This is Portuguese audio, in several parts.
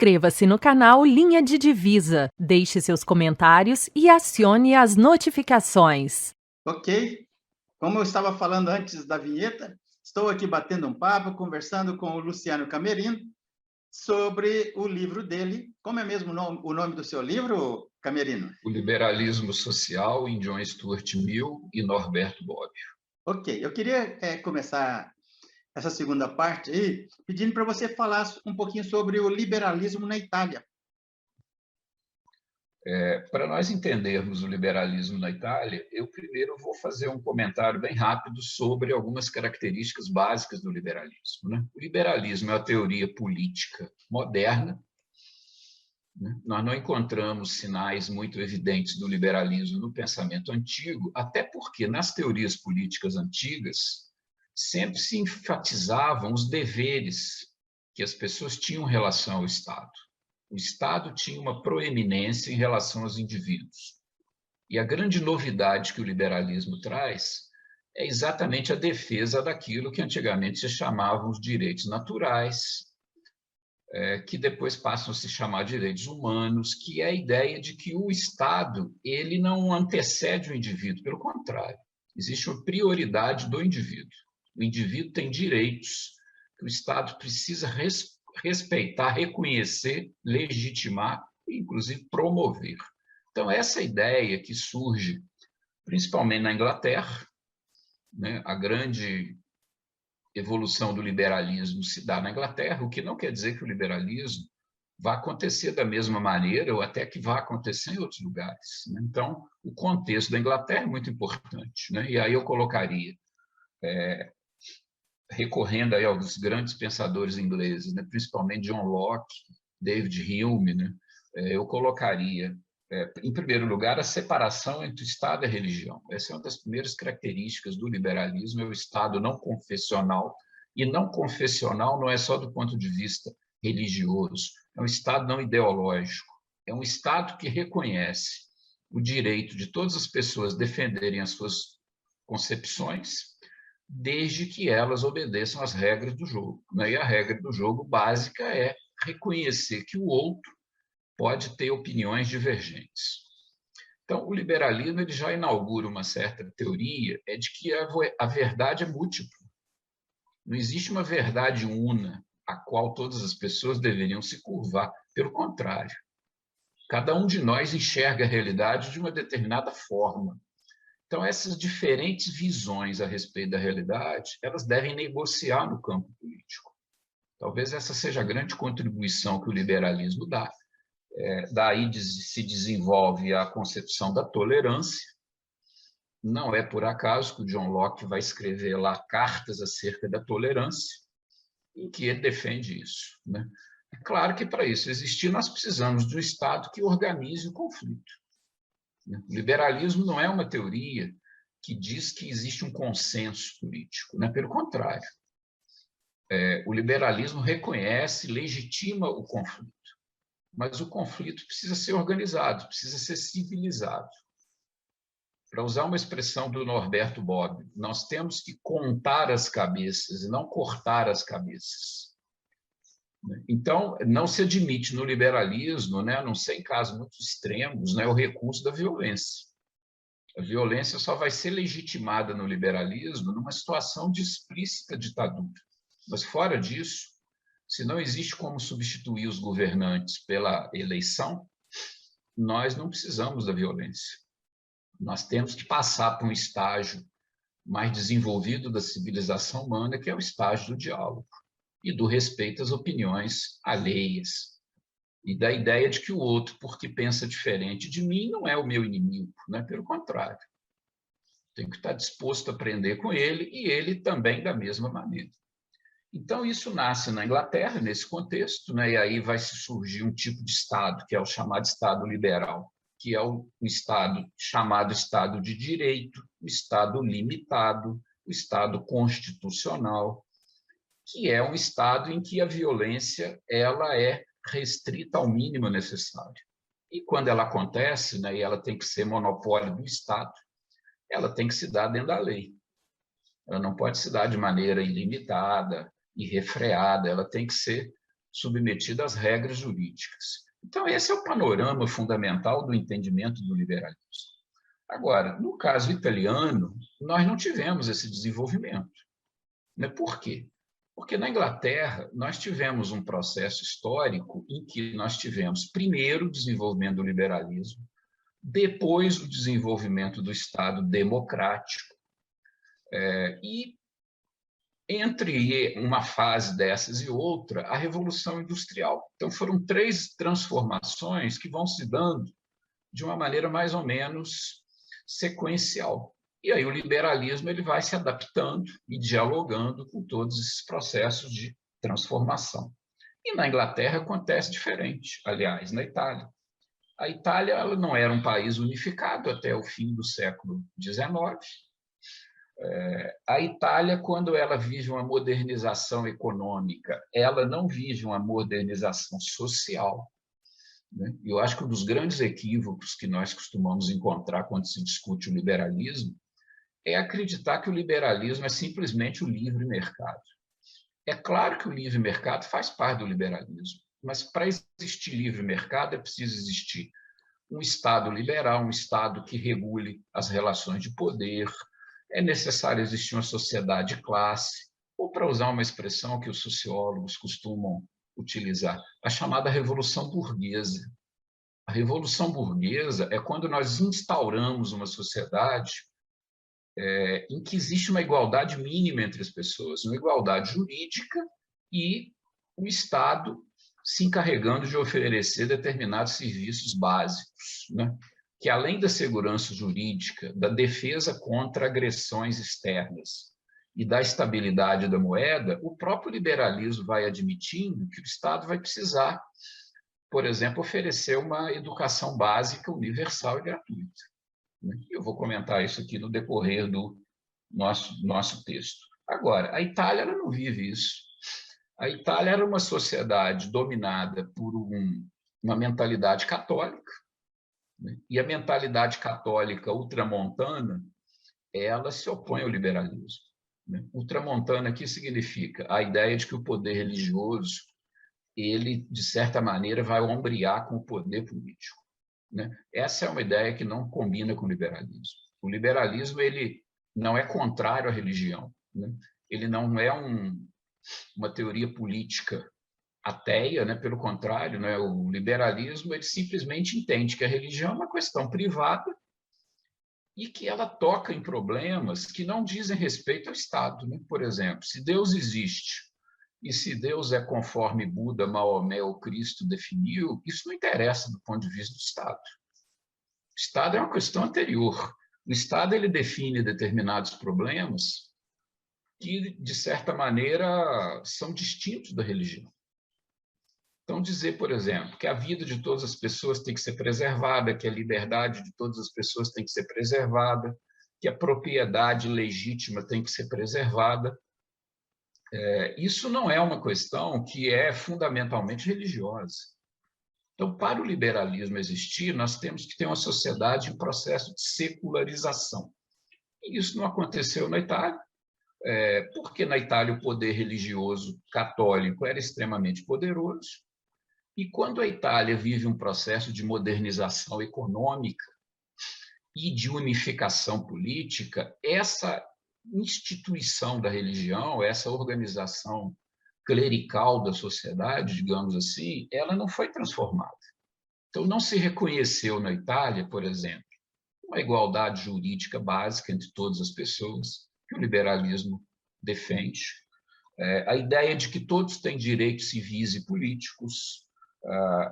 Inscreva-se no canal Linha de Divisa, deixe seus comentários e acione as notificações. Ok. Como eu estava falando antes da vinheta, estou aqui batendo um papo, conversando com o Luciano Camerino sobre o livro dele. Como é mesmo o nome do seu livro, Camerino? O Liberalismo Social, em John Stuart Mill e Norberto Bobbio. Ok. Eu queria começar essa segunda parte aí, pedindo para você falar um pouquinho sobre o liberalismo na Itália. Para nós entendermos o liberalismo na Itália, eu primeiro vou fazer um comentário bem rápido sobre algumas características básicas do liberalismo, né? O liberalismo é a teoria política moderna, né? Nós não encontramos sinais muito evidentes do liberalismo no pensamento antigo, até porque nas teorias políticas antigas sempre se enfatizavam os deveres que as pessoas tinham em relação ao Estado. O Estado tinha uma proeminência em relação aos indivíduos. E a grande novidade que o liberalismo traz é exatamente a defesa daquilo que antigamente se chamavam os direitos naturais, que depois passam a se chamar direitos humanos, que é a ideia de que o Estado ele não antecede o indivíduo, pelo contrário, existe uma prioridade do indivíduo. O indivíduo tem direitos que o Estado precisa respeitar, reconhecer, legitimar e, inclusive, promover. Então, essa ideia que surge principalmente na Inglaterra, né, a grande evolução do liberalismo se dá na Inglaterra, o que não quer dizer que o liberalismo vai acontecer da mesma maneira ou até que vai acontecer em outros lugares, né? Então, o contexto da Inglaterra é muito importante, né? E aí eu colocaria, recorrendo aí aos grandes pensadores ingleses, né? Principalmente John Locke, David Hume, né? Eu colocaria, em primeiro lugar, a separação entre o Estado e a religião. Essa é uma das primeiras características do liberalismo, é o Estado não confessional, e não confessional não é só do ponto de vista religioso, é um Estado não ideológico, é um Estado que reconhece o direito de todas as pessoas defenderem as suas concepções, desde que elas obedeçam às regras do jogo, né? E a regra do jogo básica é reconhecer que o outro pode ter opiniões divergentes. Então, o liberalismo ele já inaugura uma certa teoria de que a verdade é múltipla. Não existe uma verdade una a qual todas as pessoas deveriam se curvar. Pelo contrário, cada um de nós enxerga a realidade de uma determinada forma. Então, essas diferentes visões a respeito da realidade, elas devem negociar no campo político. Talvez essa seja a grande contribuição que o liberalismo dá. Daí se desenvolve a concepção da tolerância. Não é por acaso que o John Locke vai escrever lá cartas acerca da tolerância, em que ele defende isso, né? É claro que para isso existir, nós precisamos de um Estado que organize o conflito. O liberalismo não é uma teoria que diz que existe um consenso político, né? Pelo contrário, o liberalismo reconhece, legitima o conflito. Mas o conflito precisa ser organizado, precisa ser civilizado. Para usar uma expressão do Norberto Bobbio, nós temos que contar as cabeças e não cortar as cabeças. Então, não se admite no liberalismo, né, a não ser em casos muito extremos, né, o recurso da violência. A violência só vai ser legitimada no liberalismo numa situação de explícita ditadura. Mas, fora disso, se não existe como substituir os governantes pela eleição, nós não precisamos da violência. Nós temos que passar para um estágio mais desenvolvido da civilização humana, que é o estágio do diálogo e do respeito às opiniões alheias e da ideia de que o outro, porque pensa diferente de mim, não é o meu inimigo, né? Pelo contrário. Tenho que estar disposto a aprender com ele e ele também da mesma maneira. Então, isso nasce na Inglaterra, nesse contexto, né? E aí vai se surgir um tipo de Estado, que é o chamado Estado liberal, que é o Estado chamado Estado de Direito, o Estado limitado, o Estado constitucional, que é um Estado em que a violência ela é restrita ao mínimo necessário. E quando ela acontece, né, e ela tem que ser monopólio do Estado, ela tem que se dar dentro da lei. Ela não pode se dar de maneira ilimitada, irrefreada, ela tem que ser submetida às regras jurídicas. Então, esse é o panorama fundamental do entendimento do liberalismo. Agora, no caso italiano, nós não tivemos esse desenvolvimento. Por quê? Porque na Inglaterra, nós tivemos um processo histórico em que nós tivemos, primeiro, o desenvolvimento do liberalismo, depois o desenvolvimento do Estado democrático, e entre uma fase dessas e outra, a Revolução Industrial. Então, foram 3 transformações que vão se dando de uma maneira mais ou menos sequencial. E aí o liberalismo ele vai se adaptando e dialogando com todos esses processos de transformação. E na Inglaterra acontece diferente, aliás, na Itália. A Itália ela não era um país unificado até o fim do século XIX. A Itália, quando ela vive uma modernização econômica, ela não vive uma modernização social. Eu acho que um dos grandes equívocos que nós costumamos encontrar quando se discute o liberalismo é acreditar que o liberalismo é simplesmente o livre mercado. É claro que o livre mercado faz parte do liberalismo, mas para existir livre mercado é preciso existir um Estado liberal, um Estado que regule as relações de poder, é necessário existir uma sociedade de classe, ou, para usar uma expressão que os sociólogos costumam utilizar, a chamada Revolução Burguesa. A Revolução Burguesa é quando nós instauramos uma sociedade em que existe uma igualdade mínima entre as pessoas, uma igualdade jurídica e o Estado se encarregando de oferecer determinados serviços básicos, que além da segurança jurídica, da defesa contra agressões externas e da estabilidade da moeda, o próprio liberalismo vai admitindo que o Estado vai precisar, por exemplo, oferecer uma educação básica universal e gratuita. Eu vou comentar isso aqui no decorrer do nosso texto. Agora, a Itália ela não vive isso. A Itália era uma sociedade dominada por uma mentalidade católica, e a mentalidade católica ultramontana, ela se opõe ao liberalismo. Ultramontana aqui significa a ideia de que o poder religioso, ele, de certa maneira, vai ombrear com o poder político. Essa é uma ideia que não combina com o liberalismo. O liberalismo ele não é contrário à religião. Ele não é uma teoria política ateia, pelo contrário, o liberalismo ele simplesmente entende que a religião é uma questão privada e que ela toca em problemas que não dizem respeito ao Estado. Por exemplo, se Deus existe e se Deus é conforme Buda, Maomé ou Cristo definiu, isso não interessa do ponto de vista do Estado. O Estado é uma questão anterior. O Estado ele define determinados problemas que, de certa maneira, são distintos da religião. Então, dizer, por exemplo, que a vida de todas as pessoas tem que ser preservada, que a liberdade de todas as pessoas tem que ser preservada, que a propriedade legítima tem que ser preservada, isso não é uma questão que é fundamentalmente religiosa. Então, para o liberalismo existir, nós temos que ter uma sociedade em processo de secularização. E isso não aconteceu na Itália, porque na Itália o poder religioso católico era extremamente poderoso, e quando a Itália vive um processo de modernização econômica e de unificação política, essa instituição da religião, essa organização clerical da sociedade, digamos assim, ela não foi transformada. Então, não se reconheceu na Itália, por exemplo, uma igualdade jurídica básica entre todas as pessoas, que o liberalismo defende, a ideia de que todos têm direitos civis e políticos,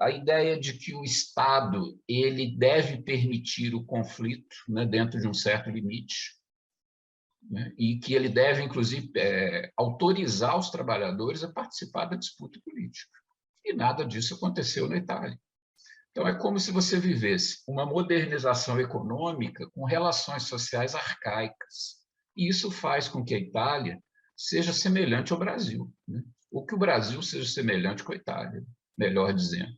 a ideia de que o Estado ele deve permitir o conflito dentro de um certo limite, e que ele deve, inclusive, autorizar os trabalhadores a participar da disputa política. E nada disso aconteceu na Itália. Então, é como se você vivesse uma modernização econômica com relações sociais arcaicas. E isso faz com que a Itália seja semelhante ao Brasil, ou que o Brasil seja semelhante com a Itália, melhor dizendo.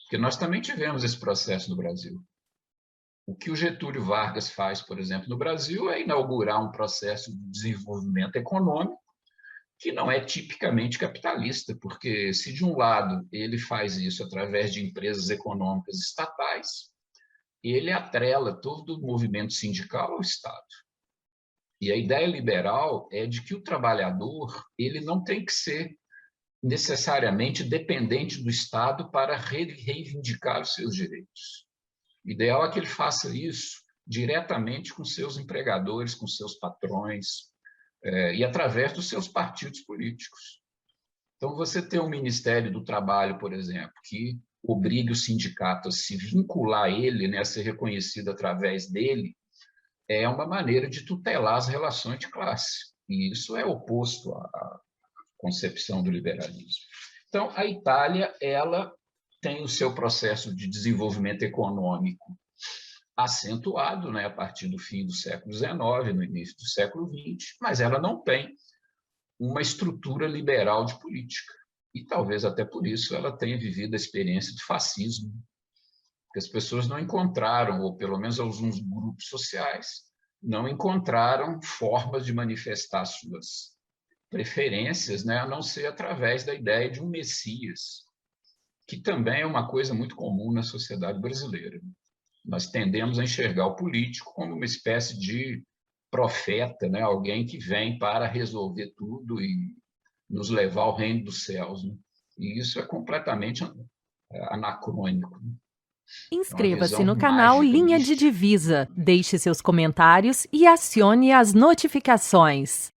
Porque nós também tivemos esse processo no Brasil. O que o Getúlio Vargas faz, por exemplo, no Brasil, é inaugurar um processo de desenvolvimento econômico que não é tipicamente capitalista, porque se de um lado ele faz isso através de empresas econômicas estatais, ele atrela todo o movimento sindical ao Estado. E a ideia liberal é de que o trabalhador ele não tem que ser necessariamente dependente do Estado para reivindicar os seus direitos. O ideal é que ele faça isso diretamente com seus empregadores, com seus patrões, e através dos seus partidos políticos. Então, você ter um Ministério do Trabalho, por exemplo, que obrigue o sindicato a se vincular a ele, né, a ser reconhecido através dele, é uma maneira de tutelar as relações de classe. E isso é oposto à concepção do liberalismo. Então, a Itália, ela tem o seu processo de desenvolvimento econômico acentuado, né, a partir do fim do século XIX, no início do século XX, mas ela não tem uma estrutura liberal de política. E talvez até por isso ela tenha vivido a experiência do fascismo, porque as pessoas não encontraram, ou pelo menos alguns grupos sociais, não encontraram formas de manifestar suas preferências, né, a não ser através da ideia de um Messias, que também é uma coisa muito comum na sociedade brasileira. Nós tendemos a enxergar o político como uma espécie de profeta, né? Alguém que vem para resolver tudo e nos levar ao reino dos céus. Né? E isso é completamente anacrônico. Né? Inscreva-se no canal mágica, Linha de mística. Divisa, deixe seus comentários e acione as notificações.